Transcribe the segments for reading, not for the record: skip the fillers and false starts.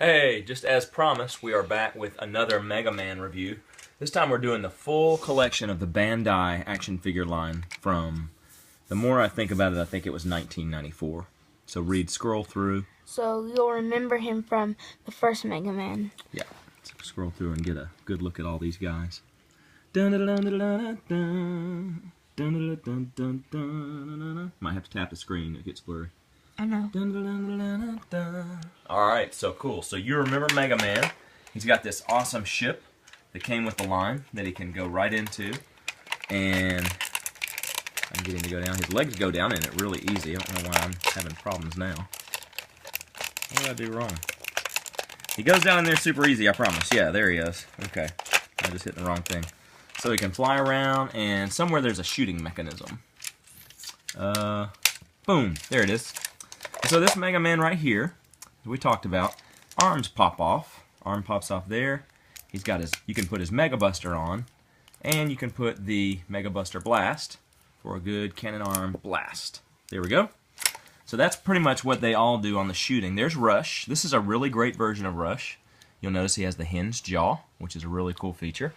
Hey, just as promised, we are back with another Mega Man review. This time we're doing the full collection of the Bandai action figure line from, the more I think about it, I think it was 1994. So Reid, scroll through. So you'll remember him from the first Mega Man. Yeah, let's scroll through and get a good look at all these guys. Dun dun dun dun dun dun dun dun dun dun. Might have to tap the screen, it gets blurry. I know. Alright, so cool. So you remember Mega Man. He's got this awesome ship that came with the line that he can go right into. And I can get him to go down. His legs go down in it really easy. I don't know why I'm having problems now. What did I do wrong? He goes down in there super easy, I promise. Yeah, there he is. Okay. I just hit the wrong thing. So he can fly around, and somewhere there's a shooting mechanism. Boom. There it is. So this Mega Man right here, as we talked about, arms pop off. Arm pops off there. He's got his, you can put his Mega Buster on, and you can put the Mega Buster Blast for a good cannon arm blast. There we go. So that's pretty much what they all do on the shooting. There's Rush. This is a really great version of Rush. You'll notice he has the hinged jaw, which is a really cool feature.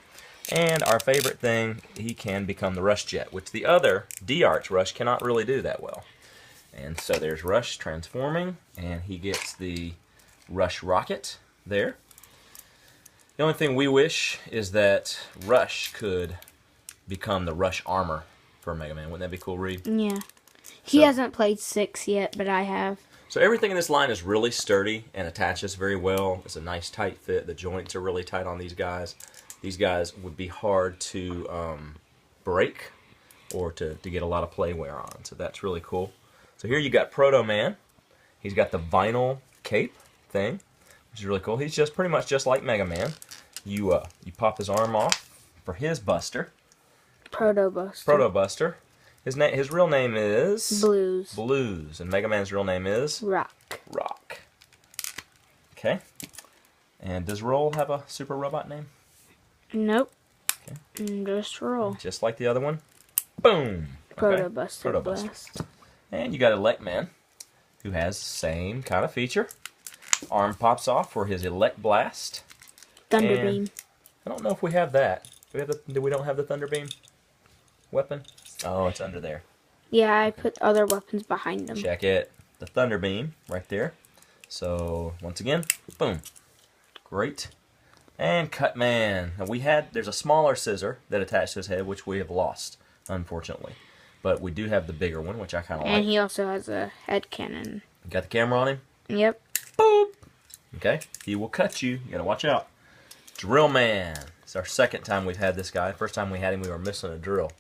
And our favorite thing, he can become the Rush Jet, which the other D-Arch Rush cannot really do that well. And so there's Rush transforming, and he gets the Rush Rocket there. The only thing we wish is that Rush could become the Rush Armor for Mega Man. Wouldn't that be cool, Reid? Yeah. He hasn't played 6 yet, but I have. So everything in this line is really sturdy and attaches very well. It's a nice tight fit. The joints are really tight on these guys. These guys would be hard to break or to get a lot of play wear on. So that's really cool. So here you got Proto Man. He's got the vinyl cape thing, which is really cool. He's just pretty much just like Mega Man. You pop his arm off for his Buster. Proto Buster. Proto Buster. His real name is Blues. Blues, and Mega Man's real name is Rock. Rock. Okay. And does Roll have a super robot name? Nope. Okay. Just Roll. Just like the other one. Boom. Proto Buster. Proto Buster. And you got Elect Man, who has the same kind of feature. Arm pops off for his Elect Blast. Thunder Beam. I don't know if we have that. We don't have the Thunder Beam weapon? Oh, it's under there. Yeah, I put other weapons behind them. Check it. The Thunder Beam right there. So, once again, boom. Great. And Cut Man. Now there's a smaller scissor that attached to his head, which we have lost, unfortunately. But we do have the bigger one, which I kind of like. And he also has a head cannon. Got the camera on him? Yep. Boop! Okay, he will cut you. You gotta watch out. Drill Man. It's our second time we've had this guy. First time we had him, we were missing a drill.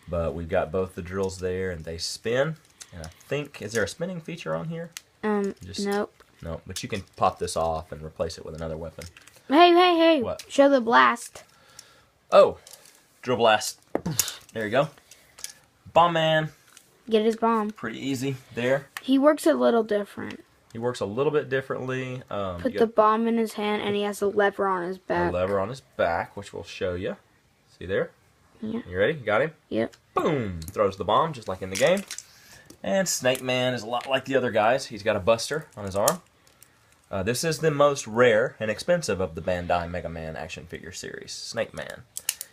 But we've got both the drills there, and they spin. And I think, is there a spinning feature on here? Nope. No, but you can pop this off and replace it with another weapon. Hey. What? Show the blast. Oh, Drill Blast. There you go. Bomb Man. Get his bomb. Pretty easy there. He works a little different. He works a little bit differently. Put the bomb in his hand, and he has a lever on his back. A lever on his back, which we'll show you. See there? Yeah. You ready? You got him? Yep. Boom! Throws the bomb, just like in the game. And Snake Man is a lot like the other guys. He's got a buster on his arm. This is the most rare and expensive of the Bandai Mega Man Action Figure series. Snake Man.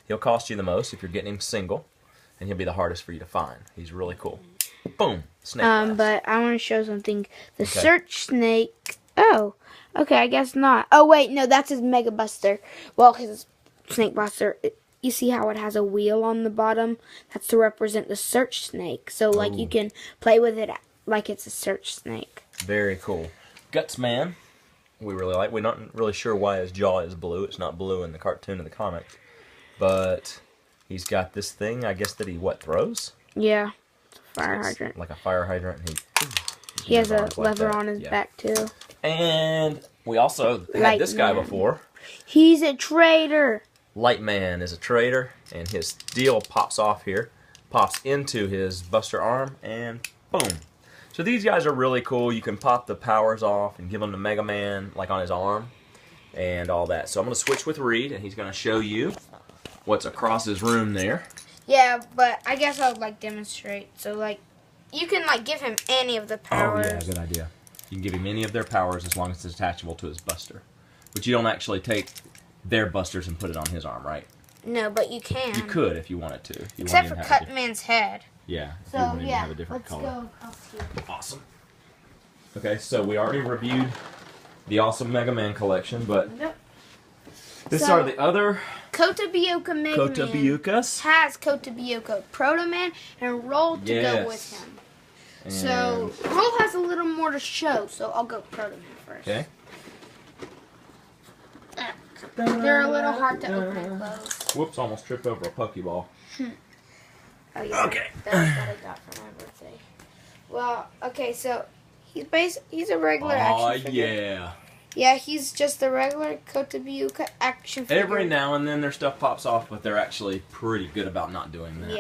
He'll cost you the most if you're getting him single, and he'll be the hardest for you to find. He's really cool. Boom! Snake Blast. But I want to show something. The Search Snake. Oh, okay, I guess not. Oh, wait, no, that's his Mega Buster. Well, his Snake Buster, you see how it has a wheel on the bottom? That's to represent the Search Snake. So, like, you can play with it like it's a Search Snake. Very cool. Guts Man. We really like. We're not really sure why his jaw is blue. It's not blue in the cartoon and the comics. But he's got this thing, I guess, that he, throws? Yeah. Fire hydrant. Like a fire hydrant. And he has a lever on his back, too. And we also had this guy before. He's a traitor. Light Man is a traitor, and his steel pops off here, pops into his Buster arm, and boom. So these guys are really cool. You can pop the powers off and give them to Mega Man, like on his arm, and all that. So I'm going to switch with Reid, and he's going to show you what's across his room there. Yeah, but I guess I'll, demonstrate. So, you can, give him any of the powers. Oh, yeah, good idea. You can give him any of their powers as long as it's attachable to his buster. But you don't actually take their busters and put it on his arm, right? No, but you can. You could if you wanted to. If you Except wanted for to have Cut Man's head. Yeah, if So, you wanted to yeah, have a different let's color. go up here. Awesome. Okay, so we already reviewed the awesome Mega Man collection, but Yep. these So, are the other Kotobukya Mega Man Kotobukyas. has Kotobukya Proto Man and Roll to go with him. And- So, Roll has a little more to show, so I'll go Proto Man first. Okay. They're a little hard to open and close. Whoops, almost tripped over a Pokeball. Oh, yeah. Okay. That's what I got for my birthday. Well, okay, so he's a regular action figure. Yeah. Yeah, he's just a regular Kotobukya action figure. Every now and then their stuff pops off, but they're actually pretty good about not doing that.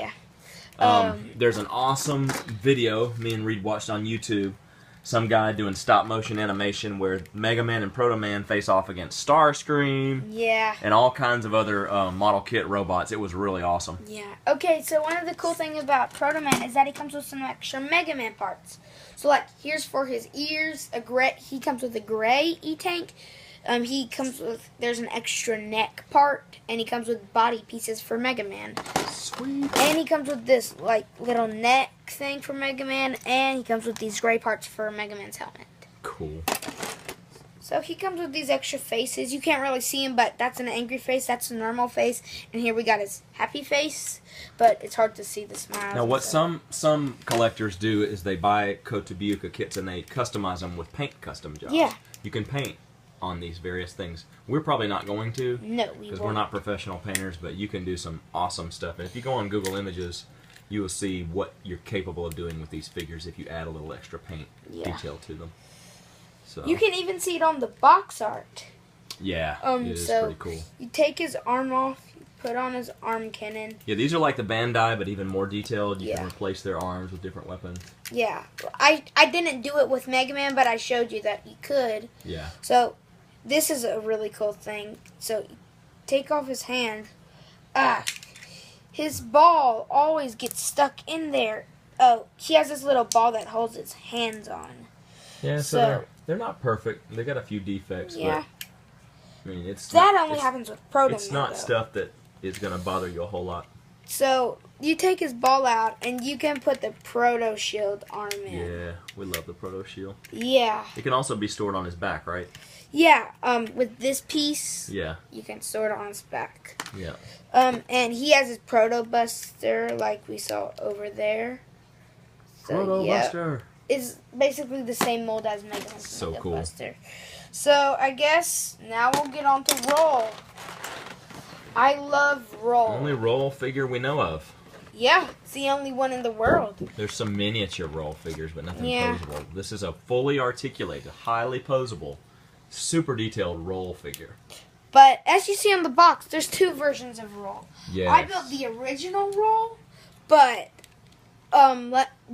Yeah. There's an awesome video me and Reid watched on YouTube. Some guy doing stop motion animation where Mega Man and Proto Man face off against Starscream. Yeah. And all kinds of other model kit robots. It was really awesome. Yeah. Okay, so one of the cool things about Proto Man is that he comes with some extra Mega Man parts. So, like, here's for his ears. He comes with a gray E-Tank. He comes with, there's an extra neck part, and he comes with body pieces for Mega Man. Sweet. And he comes with this, like, little neck thing for Mega Man, and he comes with these gray parts for Mega Man's helmet. Cool. So he comes with these extra faces. You can't really see him, but that's an angry face, that's a normal face, and here we got his happy face, but it's hard to see the smile. Now, what some collectors do is they buy Kotobukya kits and they customize them with paint custom jobs. Yeah. You can paint on these various things. We're probably not going to. No, we because won't. we're not professional painters, but you can do some awesome stuff. And if you go on Google Images, you will see what you're capable of doing with these figures if you add a little extra paint detail to them. So You can even see it on the box art. yeah, it is so pretty cool. You take his arm off, you put on his arm cannon. Yeah, these are like the Bandai, but even more detailed. You Yeah. can replace their arms with different weapons. Yeah, I didn't do it with Mega Man, but I showed you that you could. Yeah. So this is a really cool thing. So you take off his hand. His ball always gets stuck in there. Oh, he has this little ball that holds his hands on. Yeah, So- they're not perfect. They got a few defects, Yeah. but I mean it's That not, only it's, happens with Proto It's Man, not though. stuff that is going to bother you a whole lot. So you take his ball out, and you can put the Proto Shield arm in. Yeah, we love the Proto Shield. Yeah. It can also be stored on his back, right? Yeah. With this piece, Yeah, you can store it on his back. yeah. And he has his Proto Buster, like we saw over there. So, Proto yeah. Buster. Is basically the same mold as Megaman's So Mega cool. Buster. So I guess now we'll get on to Roll. I love Roll. Only roll figure we know of. Yeah, it's the only one in the world. There's some miniature roll figures, but nothing Yeah. posable. This is a fully articulated, highly posable, super detailed roll figure. But as you see on the box, there's two versions of Roll. Yeah. I built the original Roll, but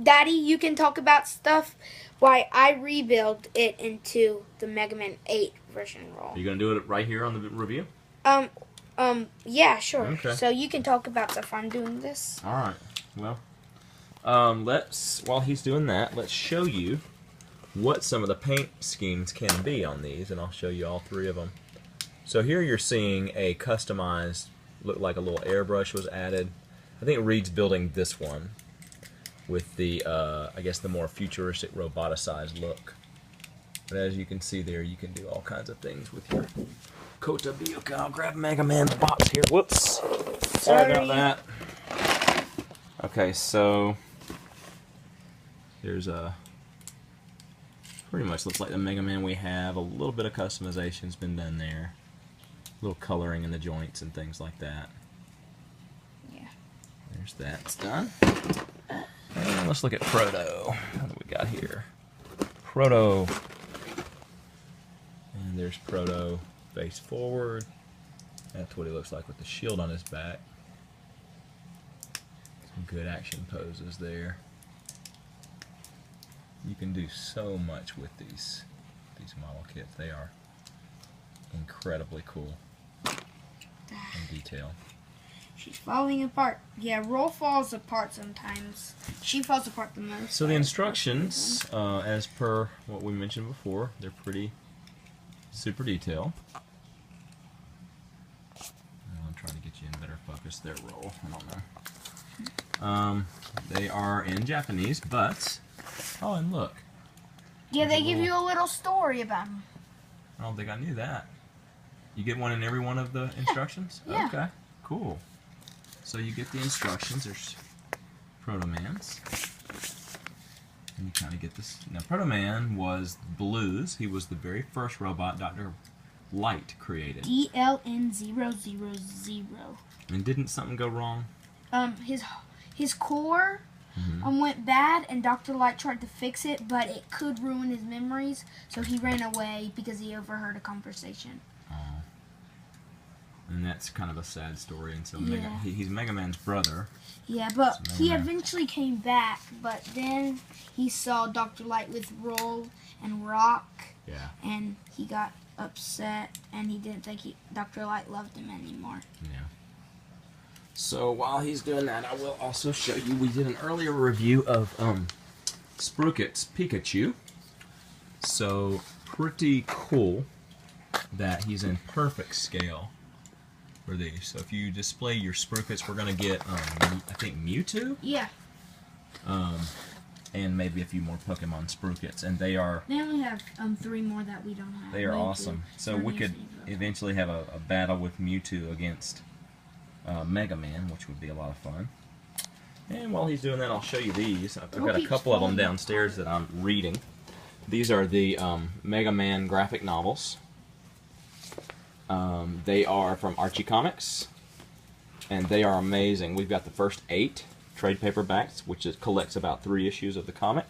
Daddy, you can talk about stuff. Why I rebuilt it into the Mega Man 8 version Roll. Are you gonna do it right here on the review? Yeah, sure. Okay. So you can talk about stuff. I'm doing this. All right. Well, while he's doing that, let's show you what some of the paint schemes can be on these, and I'll show you all three of them. So here you're seeing a customized, look like a little airbrush was added. I think Reid's building this one with the, I guess the more futuristic roboticized look. But as you can see there, you can do all kinds of things with your Kotobukya. I'll grab Mega Man's box here. Whoops. Sorry about that. Okay, so there's a pretty much looks like the Mega Man we have. A little bit of customization's been done there. A little coloring in the joints and things like that. Yeah. There's that. It's done. And let's look at Proto. What do we got here? Proto. And there's Proto face forward. That's what he looks like with the shield on his back. Some good action poses there. You can do so much with these model kits. They are incredibly cool and detailed. She's falling apart. Yeah, Roll falls apart sometimes. She falls apart the most. So the instructions, as per what we mentioned before, they're pretty super detailed. I'm trying to get you in better focus there, Roll. I don't know. They are in Japanese, but oh, and look. Yeah, they give you a little story about them. I don't think I knew that. You get one in every one of the instructions? Yeah. Okay, cool. So you get the instructions. There's Proto-Man's. And you kind of get this. Now, Proto-Man was Blues. He was the very first robot Dr. Light created. DLN000. And didn't something go wrong? His core went bad, and Dr. Light tried to fix it, but it could ruin his memories, so he ran away because he overheard a conversation. Oh. And that's kind of a sad story. And so Yeah. he's Mega Man's brother. Yeah, but So he Mega Man. eventually came back, but then he saw Dr. Light with Roll and Rock, Yeah. and he got upset, and he didn't think Dr. Light loved him anymore. Yeah. So while he's doing that, I will also show you, we did an earlier review of Spruiket's Pikachu. So pretty cool that he's in perfect scale for these. So if you display your Spruikets, we're going to get, I think, Mewtwo? Yeah. And maybe a few more Pokemon Spruikets. And they are... They only have 3 more that we don't have. They are awesome. So we could eventually have a battle with Mewtwo against Mega Man, which would be a lot of fun. And while he's doing that, I'll show you these. I've got a couple of them downstairs that I'm reading. These are the Mega Man graphic novels. They are from Archie Comics, and they are amazing. We've got the first 8 trade paperbacks, which collects about 3 issues of the comic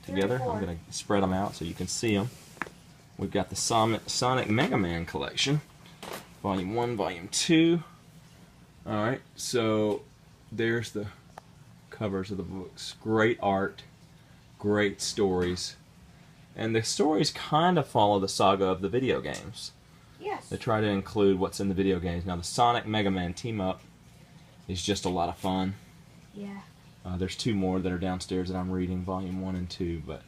together. I'm going to spread them out so you can see them. We've got the Sonic Mega Man collection, Volume 1, Volume 2. Alright, so there's the covers of the books. Great art, great stories. And the stories kind of follow the saga of the video games. Yes. They try to include what's in the video games. Now, the Sonic Mega Man team-up is just a lot of fun. Yeah. There's 2 more that are downstairs that I'm reading, Volume 1 and 2. But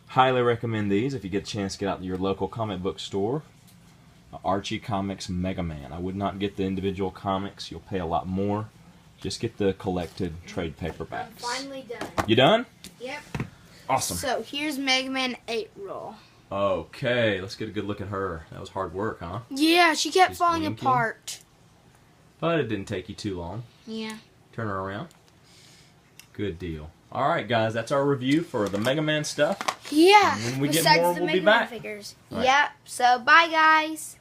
highly recommend these if you get a chance to get out to your local comic book store. Archie Comics Mega Man. I would not get the individual comics. You'll pay a lot more. Just get the collected trade paperbacks. I'm finally done. You done? Yep. Awesome. So here's Mega Man 8 Roll. Okay, let's get a good look at her. That was hard work, huh? Yeah, she kept She's falling blinking. apart. But it didn't take you too long. Yeah. Turn her around. Good deal. Alright, guys, that's our review for the Mega Man stuff. Yeah. And when we get Besides more, the we'll Mega be Man back. figures. Right. Yep. So bye, guys.